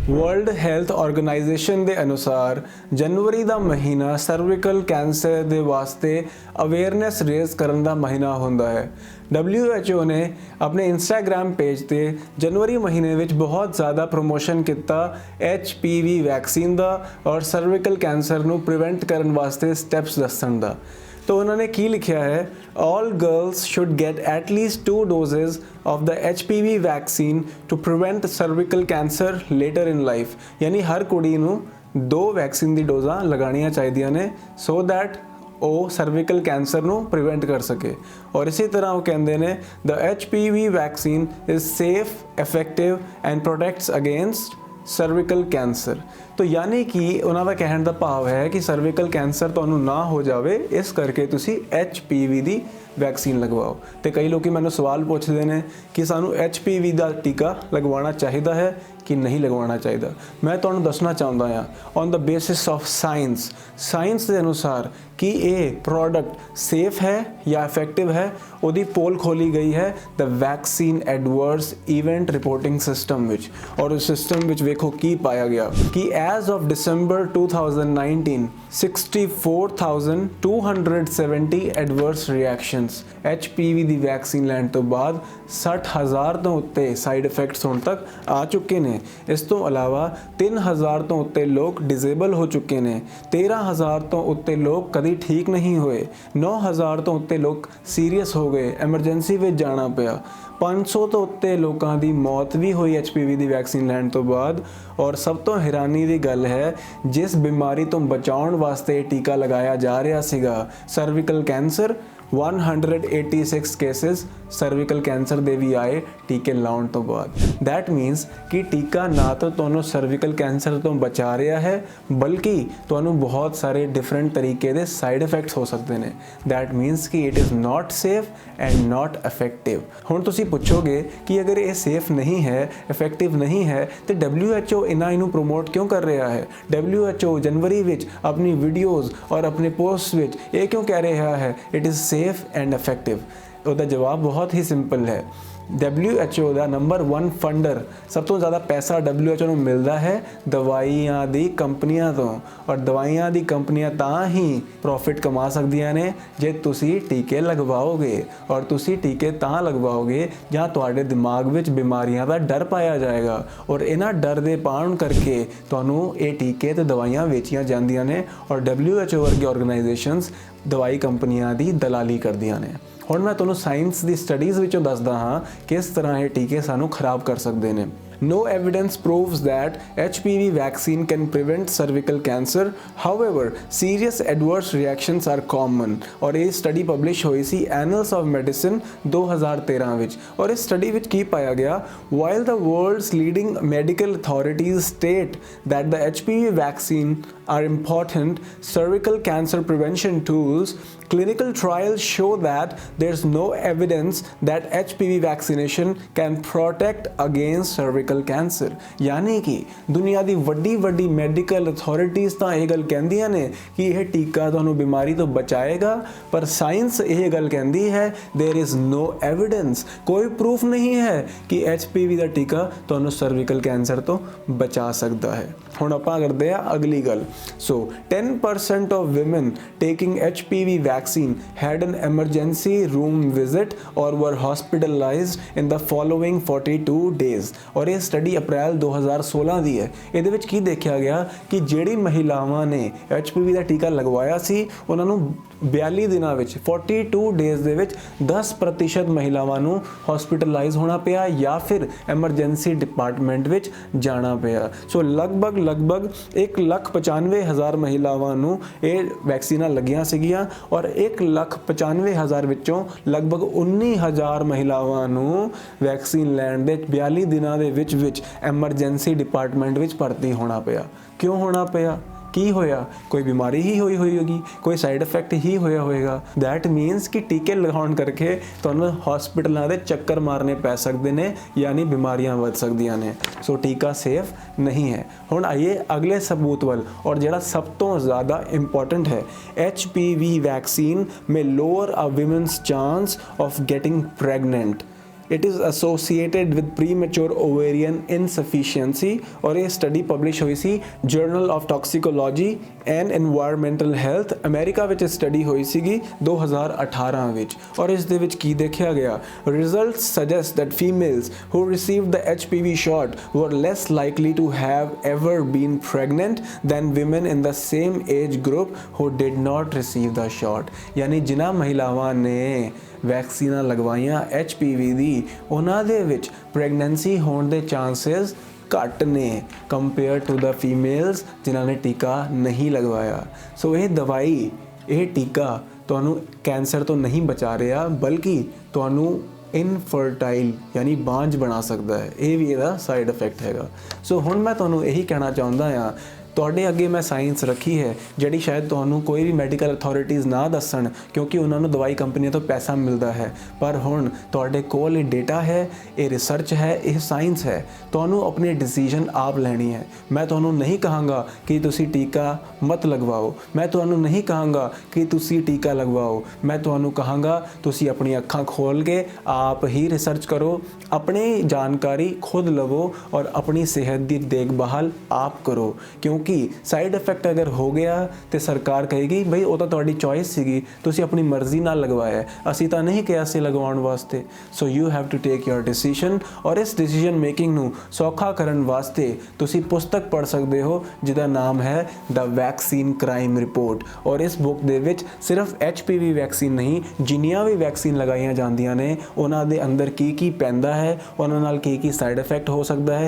World health organisation ਦੇ ਅਨੁਸਾਰ ਜਨਵਰੀ ਦਾ ਮਹੀਨਾ ਸਰਵਿਕਲ ਕੈਂਸਰ ਦੇ ਵਾਸਤੇ ਅਵੇਅਰਨੈਸ ਰੇਜ਼ ਕਰਨ ਦਾ ਮਹੀਨਾ ਹੁੰਦਾ ਹੈ। WHO ਨੇ ਆਪਣੇ ਇੰਸਟਾਗ੍ਰਾਮ ਪੇਜ ਤੇ ਜਨਵਰੀ ਮਹੀਨੇ ਵਿੱਚ ਬਹੁਤ ਜ਼ਿਆਦਾ ਪ੍ਰੋਮੋਸ਼ਨ ਕੀਤਾ HPV ਵੈਕਸੀਨ ਦਾ ਔਰ ਸਰਵਿਕਲ ਕੈਂਸਰ ਨੂੰ ਪ੍ਰੀਵੈਂਟ ਕਰਨ ਵਾਸਤੇ ਸਟੈਪਸ ਦੱਸਣ ਦਾ। तो उन्होंने की लिखा है, all girls should get at least 2 doses of the HPV vaccine to prevent cervical cancer later in life। यानी हर कुड़ी नूं 2 वैक्सीन दी डोज़ां लगाणियां चाहिदियां ने सो दैट ਉਹ ਸਰਵਿਕਲ ਕੈਂਸਰ ਨੂੰ ਪ੍ਰੀਵੈਂਟ ਕਰ ਸਕੇ। ਔਰ ਇਸੇ ਤਰ੍ਹਾਂ ਉਹ ਕਹਿੰਦੇ ਨੇ the HPV vaccine is safe, effective and protects against cervical cancer. ਤਾਂ ਯਾਨੀ ਕਿ ਉਹਨਾਂ ਦਾ ਕਹਿਣ ਦਾ ਭਾਵ ਹੈ ਕਿ ਸਰਵਿਕਲ ਕੈਂਸਰ ਤੁਹਾਨੂੰ ਨਾ ਹੋ ਜਾਵੇ, ਇਸ ਕਰਕੇ ਤੁਸੀਂ HPV ਦੀ ਵੈਕਸੀਨ ਲਗਵਾਓ। ਤੇ ਕਈ ਲੋਕੀ ਮੈਨੂੰ ਸਵਾਲ ਪੁੱਛਦੇ ਨੇ ਕਿ ਸਾਨੂੰ HPV ਦਾ ਟੀਕਾ ਲਗਵਾਉਣਾ ਚਾਹੀਦਾ ਹੈ ਕਿ ਨਹੀਂ ਲਗਵਾਉਣਾ ਚਾਹੀਦਾ। ਮੈਂ ਤੁਹਾਨੂੰ ਦੱਸਣਾ ਚਾਹੁੰਦਾ ਹਾਂ on the basis of science ਦੇ ਅਨੁਸਾਰ ਕਿ ਇਹ ਪ੍ਰੋਡਕਟ ਸੇਫ ਹੈ ਜਾਂ ਇਫੈਕਟਿਵ ਹੈ, ਉਹਦੀ ਪੋਲ ਖੋਲੀ ਗਈ ਹੈ the vaccine adverse event reporting system ਵਿੱਚ। ਔਰ ਉਸ ਸਿਸਟਮ ਵਿੱਚ ਵੇਖੋ ਕੀ ਪਾਇਆ ਗਿਆ ਕਿ as of December 2019 64,270 adverse reactions HPV the vaccine ਲੈਣ ਤੋਂ ਬਾਅਦ 60,000 ਤੋਂ ਉੱਤੇ ਸਾਈਡ ਇਫੈਕਟਸ ਹੁਣ ਤੱਕ ਆ ਚੁੱਕੇ ਨੇ। ਇਸ ਤੋਂ ਇਲਾਵਾ 3,000 ਤੋਂ ਉੱਤੇ ਲੋਕ ਡਿਸੇਬਲ ਹੋ ਚੁੱਕੇ ਨੇ, 13,000 ਤੋਂ ਉੱਤੇ ਲੋਕ ਕਦੀ ਠੀਕ ਨਹੀਂ ਹੋਏ, 9,000 ਤੋਂ ਉੱਤੇ ਲੋਕ ਸੀਰੀਅਸ ਹੋ ਗਏ, ਐਮਰਜੈਂਸੀ ਵਿੱਚ ਜਾਣਾ ਪਿਆ, 500 ਤੋਂ ਉੱਤੇ ਲੋਕਾਂ ਦੀ ਮੌਤ ਵੀ ਹੋਈ HPV ਦੀ ਵੈਕਸੀਨ ਲੈਣ ਤੋਂ ਬਾਅਦ। ਔਰ ਸਭ ਤੋਂ ਹੈਰਾਨੀ ਦੀ ਗੱਲ ਹੈ, ਜਿਸ ਬਿਮਾਰੀ ਤੋਂ ਬਚਾਉਣ ਵਾਸਤੇ ਟੀਕਾ ਲਗਾਇਆ ਜਾ ਰਿਹਾ ਸੀਗਾ cervical cancer, 186 cases cervical cancer ਦੇ ਵੀ ਆਏ ਟੀਕੇ ਲਾਉਣ ਤੋਂ ਬਾਅਦ। ਦੈਟ ਮੀਨਸ ਕਿ ਟੀਕਾ ਨਾ ਤਾਂ ਤੁਹਾਨੂੰ ਸਰਵਿਕਲ ਕੈਂਸਰ ਤੋਂ ਬਚਾ ਰਿਹਾ ਹੈ, ਬਲਕਿ ਤੁਹਾਨੂੰ ਬਹੁਤ ਸਾਰੇ ਡਿਫਰੈਂਟ ਤਰੀਕੇ ਦੇ ਸਾਈਡ ਇਫੈਕਟਸ ਹੋ ਸਕਦੇ ਨੇ। ਦੈਟ ਮੀਨਸ ਕਿ it is not safe and not effective. ਹੁਣ ਤੁਸੀਂ ਪੁੱਛੋਗੇ ਕਿ ਅਗਰ ਇਹ ਸੇਫ ਨਹੀਂ ਹੈ, ਇਫੈਕਟਿਵ ਨਹੀਂ ਹੈ, ਤੇ WHO ਇਹਨੂੰ ਪ੍ਰੋਮੋਟ ਕਿਉਂ ਕਰ ਰਿਹਾ ਹੈ? WHO ਜਨਵਰੀ ਵਿੱਚ ਆਪਣੀ ਵੀਡੀਓਜ਼ ਔਰ ਆਪਣੇ ਪੋਸਟ ਵਿੱਚ ਇਹ ਕਿਉਂ ਕਹਿ ਰਿਹਾ ਹੈ it is safe and effective? ਉਹਦਾ ਜਵਾਬ ਬਹੁਤ ਹੀ ਸਿੰਪਲ ਹੈ। WHO ਦਾ ਨੰਬਰ 1 ਫੰਡਰ, ਸਭ ਤੋਂ ਜ਼ਿਆਦਾ ਪੈਸਾ WHO ਨੂੰ ਮਿਲਦਾ ਹੈ ਦਵਾਈਆਂ ਦੀ ਕੰਪਨੀਆਂ ਤੋਂ। ਔਰ ਦਵਾਈਆਂ ਦੀ ਕੰਪਨੀਆਂ ਤਾਂ ਹੀ ਪ੍ਰੋਫਿਟ ਕਮਾ ਸਕਦੀਆਂ ਨੇ ਜੇ ਤੁਸੀਂ ਟੀਕੇ ਲਗਵਾਓਗੇ। ਔਰ ਤੁਸੀਂ ਟੀਕੇ ਤਾਂ ਲਗਵਾਓਗੇ ਜਾਂ ਤੁਹਾਡੇ ਦਿਮਾਗ ਵਿੱਚ ਬਿਮਾਰੀਆਂ ਦਾ ਡਰ ਪਾਇਆ ਜਾਏਗਾ। ਔਰ ਇਹਨਾਂ ਡਰ ਦੇ ਪਾਉਣ ਕਰਕੇ ਤੁਹਾਨੂੰ ਇਹ ਟੀਕੇ ਤੇ ਦਵਾਈਆਂ ਵੇਚੀਆਂ ਜਾਂਦੀਆਂ ਨੇ ਔਰ WHO ਵਰਗੇ ਆਰਗੇਨਾਈਜੇਸ਼ਨਸ ਦਵਾਈ ਕੰਪਨੀਆਂ ਦੀ ਦਲਾਲੀ ਕਰਦੀਆਂ ਨੇ। ਹੁਣ ਮੈਂ ਤੁਹਾਨੂੰ ਸਾਇੰਸ ਦੀ ਸਟੱਡੀਜ਼ ਵਿੱਚੋਂ ਦੱਸਦਾ ਹਾਂ ਕਿਸ ਤਰ੍ਹਾਂ ਇਹ ਟੀਕੇ ਸਾਨੂੰ ਖਰਾਬ ਕਰ ਸਕਦੇ ਨੇ। No evidence proves that HPV vaccine can prevent cervical cancer. However, serious adverse reactions are common। और ये स्टडी पब्लिश हुई सी Annals of Medicine 2013 ਵਿੱਚ। और इस स्टडी ਵਿੱਚ ਕੀ ਪਾਇਆ ਗਿਆ? While the world's leading medical authorities state that the HPV vaccine are important cervical cancer prevention tools, clinical trials show that there's no evidence that HPV vaccination can protect against cervical cancer। यानी कि दुनिया ਦੀ ਵੱਡੀ medical authorities ਤਾਂ ਇਹ ਗੱਲ ਕਹਿੰਦੀਆਂ ਨੇ ਕਿ ਇਹ ਟੀਕਾ ਤੁਹਾਨੂੰ ਬਿਮਾਰੀ ਤੋਂ ਬਚਾਏਗਾ, ਪਰ ਸਾਇੰਸ ਇਹ ਗੱਲ ਕਹਿੰਦੀ ਹੈ there is no evidence, ਕੋਈ ਪ੍ਰੂਫ ਨਹੀਂ ਹੈ ਕਿ HPV ਦਾ ਟੀਕਾ ਤੁਹਾਨੂੰ ਸਰਵਿਕਲ ਕੈਂਸਰ ਤੋਂ ਬਚਾ ਸਕਦਾ ਹੈ। ਹੁਣ ਆਪਾਂ ਕਰਦੇ ਆ ਅਗਲੀ ਗੱਲ। So 10% of women taking HPV vaccine had an emergency room visit or were hospitalized in the following 42 days। और ਇਹ ਸਟੱਡੀ ਅਪ੍ਰੈਲ 2016 ਦੀ ਹੈ। ਇਹਦੇ ਵਿੱਚ ਕੀ ਦੇਖਿਆ ਗਿਆ ਕਿ ਜਿਹੜੀ ਮਹਿਲਾਵਾਂ ਨੇ HPV ਦਾ ਟੀਕਾ ਲਗਵਾਇਆ ਸੀ ਉਹਨਾਂ ਨੂੰ 42 ਦਿਨਾਂ ਵਿੱਚ 42 ਡੇਜ਼ ਦੇ ਵਿੱਚ 10% ਮਹਿਲਾਵਾਂ ਨੂੰ ਹਸਪੀਟਲਾਈਜ਼ ਹੋਣਾ ਪਿਆ ਜਾਂ ਫਿਰ ਐਮਰਜੈਂਸੀ ਡਿਪਾਰਟਮੈਂਟ ਵਿੱਚ ਜਾਣਾ ਪਿਆ। ਸੋ ਲਗਭਗ 1,95,000 ਮਹਿਲਾਵਾਂ ਨੂੰ ਇਹ ਵੈਕਸੀਨਾਂ ਲੱਗੀਆਂ ਸੀਗੀਆਂ ਔਰ 1,95,000 ਵਿੱਚੋਂ ਲਗਭਗ 19,000 ਮਹਿਲਾਵਾਂ ਨੂੰ ਵੈਕਸੀਨ ਲੈਣ ਦੇ 42 ਦਿਨਾਂ ਦੇ ਵਿੱਚ ਐਮਰਜੈਂਸੀ ਡਿਪਾਰਟਮੈਂਟ ਵਿੱਚ ਭਰਤੀ ਹੋਣਾ ਪਿਆ। ਕਿਉਂ ਹੋਣਾ ਪਿਆ? ਕੀ ਹੋਇਆ? ਕੋਈ ਬਿਮਾਰੀ ਹੀ ਹੋਈ ਹੋਏਗੀ, ਕੋਈ ਸਾਈਡ ਇਫੈਕਟ ਹੀ ਹੋਇਆ ਹੋਏਗਾ। ਦੈਟ ਮੀਨਸ ਕਿ ਟੀਕੇ ਲਗਾਉਣ ਕਰਕੇ ਤੁਹਾਨੂੰ ਹਸਪੀਟਲਾਂ ਦੇ ਚੱਕਰ ਮਾਰਨੇ ਪੈ ਸਕਦੇ ਨੇ, ਯਾਨੀ ਬਿਮਾਰੀਆਂ ਵੱਧ ਸਕਦੀਆਂ ਨੇ। ਸੋ ਟੀਕਾ ਸੇਫ ਨਹੀਂ ਹੈ। ਹੁਣ ਆਈਏ ਅਗਲੇ ਸਬੂਤ ਵੱਲ, ਔਰ ਜਿਹੜਾ ਸਭ ਤੋਂ ਜ਼ਿਆਦਾ ਇੰਪੋਰਟੈਂਟ ਹੈ, HPV vaccine may lower a women's chance of getting pregnant. It is associated with premature ovarian insufficiency. और ये स्टडी पब्लिश हुई सी journal of toxicology and environmental health America ਵਿੱਚ ਸਟੱਡੀ ਹੋਈ ਸੀਗੀ 2018 ਵਿੱਚ। ਔਰ ਇਸ ਦੇ ਵਿੱਚ ਕੀ ਦੇਖਿਆ ਗਿਆ, results suggest that females who received the HPV shot were less likely to have ever been pregnant than women in the same age group who did not receive the shot। यानी जिन्हां महिलावां ने ਵੈਕਸੀਨਾਂ ਲਗਵਾਈਆਂ HPV ਦੀ, ਉਹਨਾਂ ਦੇ ਵਿੱਚ pregnancy ਹੋਣ ਦੇ chances ਘੱਟ ਨੇ ਕੰਪੇਅਰ ਟੂ ਦ ਫੀਮੇਲਸ ਜਿਨ੍ਹਾਂ ਨੇ ਟੀਕਾ ਨਹੀਂ ਲਗਵਾਇਆ। ਸੋ ਇਹ ਦਵਾਈ, ਇਹ ਟੀਕਾ ਤੁਹਾਨੂੰ ਕੈਂਸਰ ਤੋਂ ਨਹੀਂ ਬਚਾ ਰਿਹਾ, ਬਲਕਿ ਤੁਹਾਨੂੰ ਇਨਫਰਟਾਈਲ ਯਾਨੀ ਬਾਂਝ ਬਣਾ ਸਕਦਾ ਹੈ। ਇਹ ਵੀ ਇਹਦਾ ਸਾਈਡ ਇਫੈਕਟ ਹੈਗਾ। ਸੋ ਹੁਣ ਮੈਂ ਤੁਹਾਨੂੰ ਇਹੀ ਕਹਿਣਾ ਚਾਹੁੰਦਾ ਹਾਂ, ਤੁਹਾਡੇ ਅੱਗੇ ਮੈਂ ਸਾਇੰਸ ਰੱਖੀ ਹੈ ਜਿਹੜੀ ਸ਼ਾਇਦ ਤੁਹਾਨੂੰ ਕੋਈ ਵੀ ਮੈਡੀਕਲ ਅਥਾਰਟੀਜ਼ ਨਾ ਦੱਸਣ, ਕਿਉਂਕਿ ਉਹਨਾਂ ਨੂੰ ਦਵਾਈ ਕੰਪਨੀਆਂ ਤੋਂ ਪੈਸਾ ਮਿਲਦਾ ਹੈ। ਪਰ ਹੁਣ ਤੁਹਾਡੇ ਕੋਲ ਇਹ ਡੇਟਾ ਹੈ, ਇਹ ਰਿਸਰਚ ਹੈ, ਇਹ ਸਾਇੰਸ ਹੈ। ਤੁਹਾਨੂੰ ਆਪਣੀ ਡਿਸੀਜਨ ਆਪ ਲੈਣੀ ਹੈ। ਮੈਂ ਤੁਹਾਨੂੰ ਨਹੀਂ ਕਹਾਂਗਾ ਕਿ ਤੁਸੀਂ ਟੀਕਾ ਮਤ ਲਗਵਾਓ, ਮੈਂ ਤੁਹਾਨੂੰ ਨਹੀਂ ਕਹਾਂਗਾ ਕਿ ਤੁਸੀਂ ਟੀਕਾ ਲਗਵਾਓ। ਮੈਂ ਤੁਹਾਨੂੰ ਕਹਾਂਗਾ ਤੁਸੀਂ ਆਪਣੀ ਅੱਖਾਂ ਖੋਲ੍ਹ ਕੇ ਆਪ ਹੀ ਰਿਸਰਚ ਕਰੋ, ਆਪਣੀ ਜਾਣਕਾਰੀ ਖੁਦ ਲਵੋ ਔਰ ਆਪਣੀ ਸਿਹਤ ਦੀ ਦੇਖਭਾਲ ਆਪ ਕਰੋ। ਕਿਉਂਕਿ ਸਾਈਡ ਇਫੈਕਟ ਅਗਰ ਹੋ ਗਿਆ ਤੇ ਸਰਕਾਰ ਕਹੇਗੀ ਬਈ ਉਹ ਤਾਂ ਤੁਹਾਡੀ ਚੋਇਸ ਸੀਗੀ, ਤੁਸੀਂ ਆਪਣੀ ਮਰਜ਼ੀ ਨਾਲ ਲਗਵਾਇਆ, ਅਸੀਂ ਤਾਂ ਨਹੀਂ ਕਿਹਾ ਸੀ ਲਗਵਾਉਣ ਵਾਸਤੇ। So you have to take your decision. ਔਰ ਇਸ ਡਿਸੀਜਨ ਮੇਕਿੰਗ ਨੂੰ ਸੌਖਾ ਕਰਨ ਵਾਸਤੇ ਤੁਸੀਂ ਪੁਸਤਕ ਪੜ੍ਹ ਸਕਦੇ ਹੋ ਜਿਹਦਾ ਨਾਮ ਹੈ ਦ ਵੈਕਸੀਨ ਕ੍ਰਾਈਮ ਰਿਪੋਰਟ। ਔਰ ਇਸ ਬੁੱਕ ਦੇ ਵਿੱਚ ਸਿਰਫ HPV ਵੈਕਸੀਨ ਨਹੀਂ, ਜਿੰਨੀਆਂ ਵੀ ਵੈਕਸੀਨ ਲਗਾਈਆਂ ਜਾਂਦੀਆਂ ਨੇ ਉਹਨਾਂ ਦੇ ਅੰਦਰ ਕੀ ਕੀ ਪੈਂਦਾ ਹੈ, ਉਹਨਾਂ ਨਾਲ ਕੀ ਕੀ ਸਾਈਡ ਇਫੈਕਟ ਹੋ ਸਕਦਾ ਹੈ,